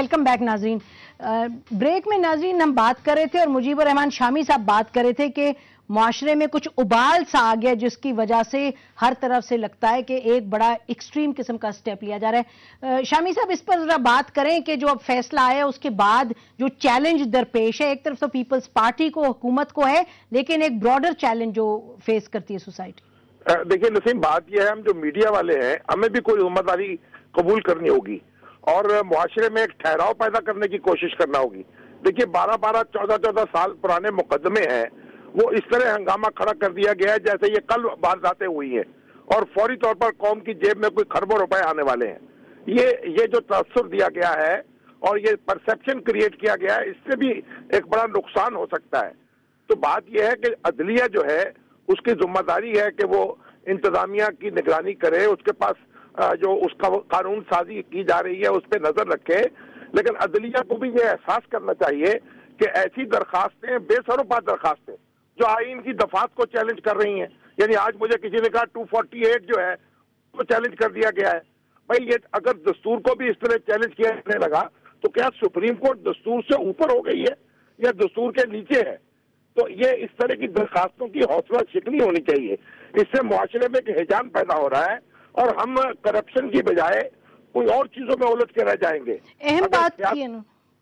Welcome back ناظرین. Break میں ناظرین ہم بات کر رہے تھے اور مجیب الرحمان شامی صاحب بات کر رہے تھے کہ معاشرے میں کچھ ابال سا آ گیا جس کی وجہ سے ہر طرف سے لگتا ہے کہ ایک بڑا ایکسٹریم قسم کا سٹیپ لیا جا رہا ہے. شامی صاحب اس پر ذرا بات کریں کہ جو اب فیصلہ آیا اس کے بعد جو چیلنج درپیش ہے، ایک طرف تو پیپلز پارٹی کو، حکومت کو ہے، لیکن ایک براڈر چیلنج جو فیس کرتی ہے سوسائٹی. دیکھیں نسیم، بات یہ ہے ہم جو میڈیا والے ہیں ہمیں بھی کوئی ذمہ داری قبول کرنی ہوگی اور معاشرے میں ایک ٹھہراؤ پیدا کرنے کی کوشش کرنا ہوگی. دیکھیے 14 سال پرانے مقدمے ہیں، وہ اس طرح ہنگامہ کھڑا کر دیا گیا ہے جیسے یہ کل وارداتیں ہوئی ہیں اور فوری طور پر قوم کی جیب میں کوئی کھربوں روپے آنے والے ہیں. یہ جو تاثر دیا گیا ہے اور یہ پرسیپشن کریٹ کیا گیا ہے، اس سے بھی ایک بڑا نقصان ہو سکتا ہے. تو بات یہ ہے کہ عدلیہ جو ہے اس کی ذمہ داری ہے کہ وہ انتظامیہ کی نگرانی کرے، اس کے پاس جو اس کا قانون سازی کی جا رہی ہے اس پہ نظر رکھے، لیکن عدلیہ کو بھی یہ احساس کرنا چاہیے کہ ایسی درخواستیں، بے سر و پا درخواستیں جو آئین کی دفعات کو چیلنج کر رہی ہیں، یعنی آج مجھے کسی نے کہا 248 جو ہے وہ چیلنج کر دیا گیا ہے. بھائی یہ اگر دستور کو بھی اس طرح چیلنج کیا جانے لگا تو کیا سپریم کورٹ دستور سے اوپر ہو گئی ہے یا دستور کے نیچے ہے؟ تو یہ اس طرح کی درخواستوں کی حوصلہ شکنی ہونی چاہیے. اس سے معاشرے میں ایک ہیجان پیدا ہو رہا ہے اور ہم کرپشن کی بجائے کوئی اور چیزوں میں الجھ کے رہ جائیں گے. اہم بات کی ہے نا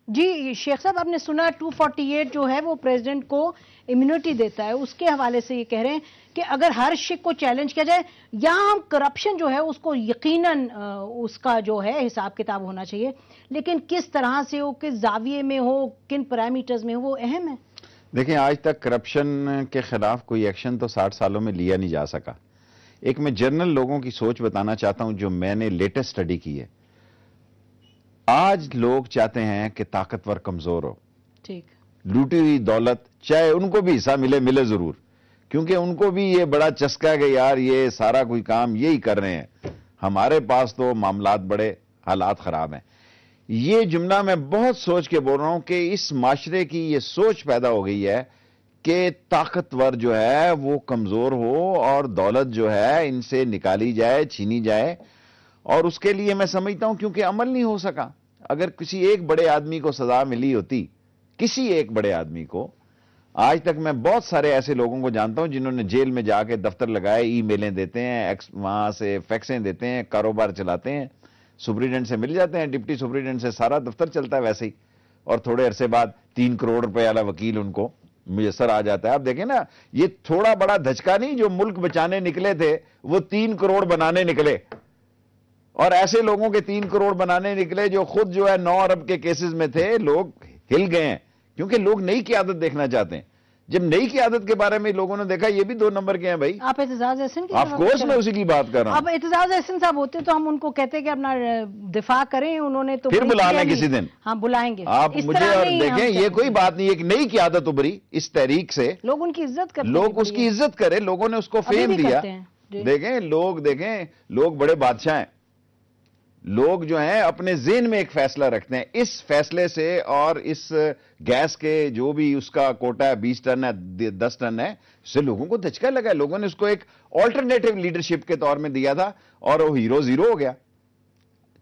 جی شیخ صاحب، آپ نے سنا 248 جو ہے وہ پریزیڈنٹ کو امیونٹی دیتا ہے، اس کے حوالے سے یہ کہہ رہے ہیں کہ اگر ہر شک کو چیلنج کیا جائے یا ہم کرپشن جو ہے اس کو یقیناً اس کا جو ہے حساب کتاب ہونا چاہیے، لیکن کس طرح سے ہو، کس زاویے میں ہو، کن پیرامیٹرز میں ہو، وہ اہم ہے. دیکھیں آج تک کرپشن کے خلاف کوئی ایکشن تو 60 سالوں میں لیا نہیں جا سکا. ایک میں جنرل لوگوں کی سوچ بتانا چاہتا ہوں جو میں نے لیٹسٹ سٹڈی کی ہے. آج لوگ چاہتے ہیں کہ طاقتور کمزور ہو، ٹھیک، لوٹی ہوئی دولت چاہے ان کو بھی حصہ ملے ضرور، کیونکہ ان کو بھی یہ بڑا چسکا ہے کہ یار یہ سارا کوئی کام یہی کر رہے ہیں، ہمارے پاس تو معاملات بڑے حالات خراب ہیں. یہ جملہ میں بہت سوچ کے بول رہا ہوں کہ اس معاشرے کی یہ سوچ پیدا ہو گئی ہے کہ طاقتور جو ہے وہ کمزور ہو اور دولت جو ہے ان سے نکالی جائے، چھینی جائے. اور اس کے لیے میں سمجھتا ہوں کیونکہ عمل نہیں ہو سکا. اگر کسی ایک بڑے آدمی کو سزا ملی ہوتی، کسی ایک بڑے آدمی کو، آج تک میں بہت سارے ایسے لوگوں کو جانتا ہوں جنہوں نے جیل میں جا کے دفتر لگائے، ای میلیں دیتے ہیں، وہاں سے فیکسیں دیتے ہیں، کاروبار چلاتے ہیں، سپریڈنٹ سے مل جاتے ہیں، ڈپٹی سپریڈنٹ سے سارا دفتر چلتا ہے ویسے ہی، اور تھوڑے عرصے بعد 3 کروڑ روپے والا وکیل ان کو میسر آ جاتا ہے. آپ دیکھیں نا، یہ تھوڑا بڑا دھچکا نہیں، جو ملک بچانے نکلے تھے وہ 3 کروڑ بنانے نکلے، اور ایسے لوگوں کے 3 کروڑ بنانے نکلے جو خود جو ہے 9 ارب کے کیسز میں تھے. لوگ ہل گئے ہیں کیونکہ لوگ نئی قیادت دیکھنا چاہتے ہیں. جب نئی قیادت کے بارے میں لوگوں نے دیکھا یہ بھی 2 نمبر کے ہیں بھائی. آپ اعتزاز احسن کی آف کورس میں اسی کی بات کر رہا ہوں. اب اعتزاز احسن صاحب ہوتے تو ہم ان کو کہتے کہ اپنا دفاع کریں، انہوں نے تو پھر بلا لیں کسی دن. ہاں بلائیں گے. آپ مجھے اور دیکھیں یہ کوئی بات نہیں، ایک نئی قیادت ابھری اس تحریک سے، لوگ ان کی عزت کرتے ہیں، لوگ اس کی عزت کرے، لوگوں نے اس کو فیم دیا. دیکھیں لوگ بڑے بادشاہ ہیں. لوگ جو ہیں اپنے ذہن میں ایک فیصلہ رکھتے ہیں، اس فیصلے سے اور اس گیس کے جو بھی اس کا کوٹا ہے 20 ٹن ہے 10 ٹن ہے، اس سے لوگوں کو دھچکا لگا ہے. لوگوں نے اس کو ایک آلٹرنیٹو لیڈرشپ کے طور میں دیا تھا اور وہ ہیرو زیرو ہو گیا.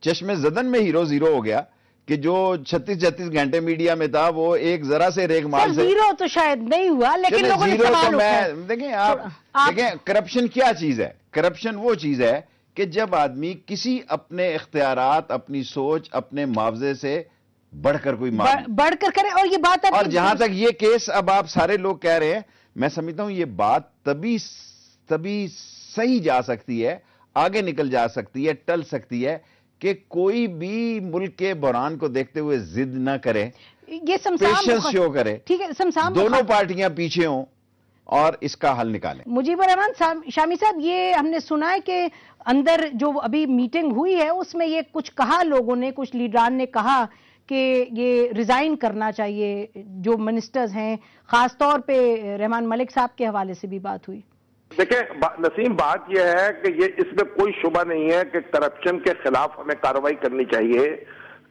چشم زدن میں ہیرو زیرو ہو گیا کہ جو 36 گھنٹے میڈیا میں تھا وہ ایک ذرا سے ریگ مال سے زیرو تو شاید نہیں ہوا، لیکن لوگوں نے سوال اٹھایا. دیکھیں آپ دیکھیں کرپشن کیا چیز ہے. کرپشن وہ چیز ہے کہ جب آدمی کسی اپنے اختیارات، اپنی سوچ، اپنے معاوضے سے بڑھ کر کوئی بڑھ کر کرے. اور یہ بات اور جہاں تک یہ کیس اب آپ سارے لوگ کہہ رہے ہیں، میں سمجھتا ہوں یہ بات تبھی صحیح جا سکتی ہے، آگے نکل جا سکتی ہے، ٹل سکتی ہے کہ کوئی بھی ملک کے بحران کو دیکھتے ہوئے ضد نہ کرے، یہ پیشنس شو کرے، ٹھیک ہے، دونوں پارٹیاں پیچھے ہوں اور اس کا حل نکالیں. مجیب الرحمان شامی صاحب، یہ ہم نے سنا ہے کہ اندر جو ابھی میٹنگ ہوئی ہے اس میں یہ کچھ کہا، لوگوں نے، کچھ لیڈران نے کہا کہ یہ ریزائن کرنا چاہیے جو منسٹرز ہیں، خاص طور پہ رحمان ملک صاحب کے حوالے سے بھی بات ہوئی. دیکھیں نسیم، بات یہ ہے کہ یہ اس میں کوئی شبہ نہیں ہے کہ کرپشن کے خلاف ہمیں کارروائی کرنی چاہیے،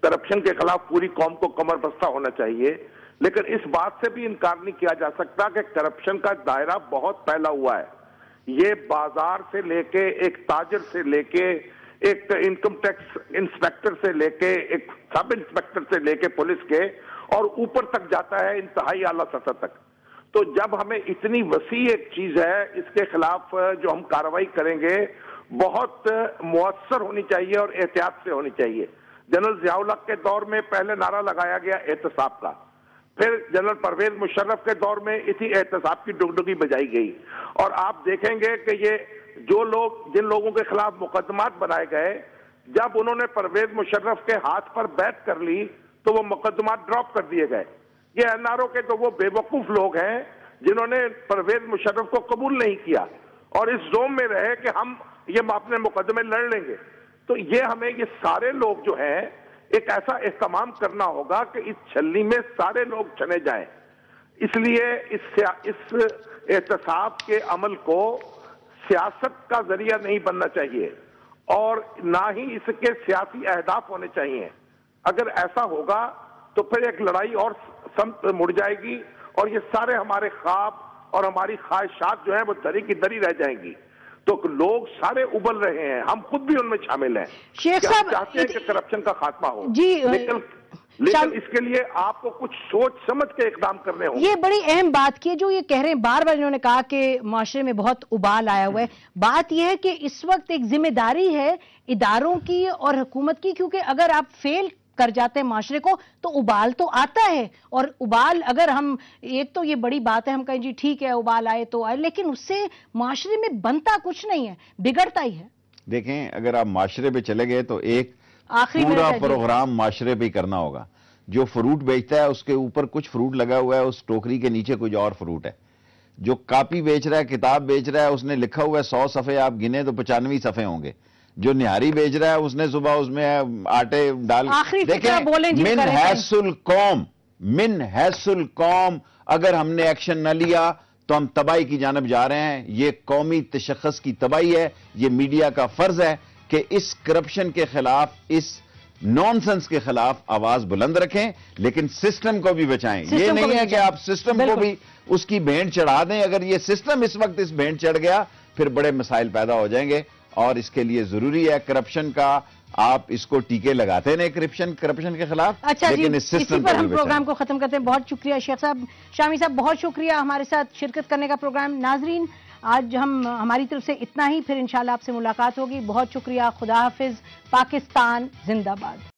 کرپشن کے خلاف پوری قوم کو کمر بستہ ہونا چاہیے، لیکن اس بات سے بھی انکار نہیں کیا جا سکتا کہ کرپشن کا دائرہ بہت پھیلا ہوا ہے. یہ بازار سے لے کے، ایک تاجر سے لے کے، ایک انکم ٹیکس انسپیکٹر سے لے کے ایک سب انسپیکٹر سے لے کے پولیس کے اور اوپر تک جاتا ہے انتہائی اعلیٰ سطح تک. تو جب ہمیں اتنی وسیع ایک چیز ہے اس کے خلاف جو ہم کارروائی کریں گے بہت مؤثر ہونی چاہیے اور احتیاط سے ہونی چاہیے. جنرل ضیاء الحق کے دور میں پہلے نعرہ لگایا گیا احتساب کا, پھر جنرل پرویز مشرف کے دور میں اسی احتساب کی ڈگڈگی بجائی گئی, اور آپ دیکھیں گے کہ یہ جو لوگ جن لوگوں کے خلاف مقدمات بنائے گئے جب انہوں نے پرویز مشرف کے ہاتھ پر بیعت کر لی تو وہ مقدمات ڈراپ کر دیے گئے. یہ این آر او کے تو وہ بے وقوف لوگ ہیں جنہوں نے پرویز مشرف کو قبول نہیں کیا اور اس زوم میں رہے کہ ہم یہ اپنے مقدمے لڑ لیں گے. تو یہ ہمیں یہ سارے لوگ جو ہیں ایک ایسا اہتمام کرنا ہوگا کہ اس چھلنی میں سارے لوگ چنے جائیں. اس لیے اس احتساب کے عمل کو سیاست کا ذریعہ نہیں بننا چاہیے اور نہ ہی اس کے سیاسی اہداف ہونے چاہیے. اگر ایسا ہوگا تو پھر ایک لڑائی اور سمت مڑ جائے گی اور یہ سارے ہمارے خواب اور ہماری خواہشات جو ہیں وہ دری کی دری رہ جائیں گی. تو لوگ سارے ابل رہے ہیں, ہم خود بھی ان میں شامل ہیں. شیخ صاحب چاہتے ہیں کہ کرپشن کا خاتمہ ہو, جی لیکن اس کے لیے آپ کو کچھ سوچ سمجھ کے اقدام کرنے ہوں. یہ بڑی اہم بات کی ہے جو یہ کہہ رہے ہیں, بار بار انہوں نے کہا کہ معاشرے میں بہت ابال آیا ہوا ہے. بات یہ ہے کہ اس وقت ایک ذمہ داری ہے اداروں کی اور حکومت کی, کیونکہ اگر آپ فیل کر جاتے ہیں معاشرے کو تو ابال تو آتا ہے. اور ابال اگر ہم, ایک تو یہ بڑی بات ہے ہم کہیں جی ٹھیک ہے ابال آئے تو آئے, لیکن اس سے معاشرے میں بنتا کچھ نہیں ہے, بگڑتا ہی ہے. دیکھیں اگر آپ معاشرے پہ چلے گئے تو ایک آخری پورا پروگرام معاشرے پہ ہی کرنا ہوگا. جو فروٹ بیچتا ہے اس کے اوپر کچھ فروٹ لگا ہوا ہے, اس ٹوکری کے نیچے کچھ اور فروٹ ہے. جو کاپی بیچ رہا ہے, کتاب بیچ رہا ہے, اس نے لکھا ہوا ہے 100 صفحے, آپ گنے تو 95 صفحے ہوں گے. جو نہاری بیچ رہا ہے اس نے صبح اس میں آٹے ڈال, دیکھیں من حیث القوم اگر ہم نے ایکشن نہ لیا تو ہم تباہی کی جانب جا رہے ہیں. یہ قومی تشخص کی تباہی ہے. یہ میڈیا کا فرض ہے کہ اس کرپشن کے خلاف, اس نان سنس کے خلاف آواز بلند رکھیں, لیکن سسٹم کو بھی بچائیں. یہ نہیں ہے کہ آپ سسٹم کو بھی اس کی بھینٹ چڑھا دیں. اگر یہ سسٹم اس وقت اس بھینٹ چڑھ گیا پھر بڑے مسائل پیدا ہو جائیں گے, اور اس کے لیے ضروری ہے کرپشن کا, آپ اس کو ٹیکے لگاتے ہیں کرپشن کے خلاف. اچھا جی, اسی پر ہم پروگرام کو ختم کرتے ہیں. بہت شکریہ شیخ صاحب, شامی صاحب, بہت شکریہ ہمارے ساتھ شرکت کرنے کا. پروگرام ناظرین آج ہماری طرف سے اتنا ہی, پھر انشاءاللہ آپ سے ملاقات ہوگی. بہت شکریہ, خدا حافظ. پاکستان زندہ باد.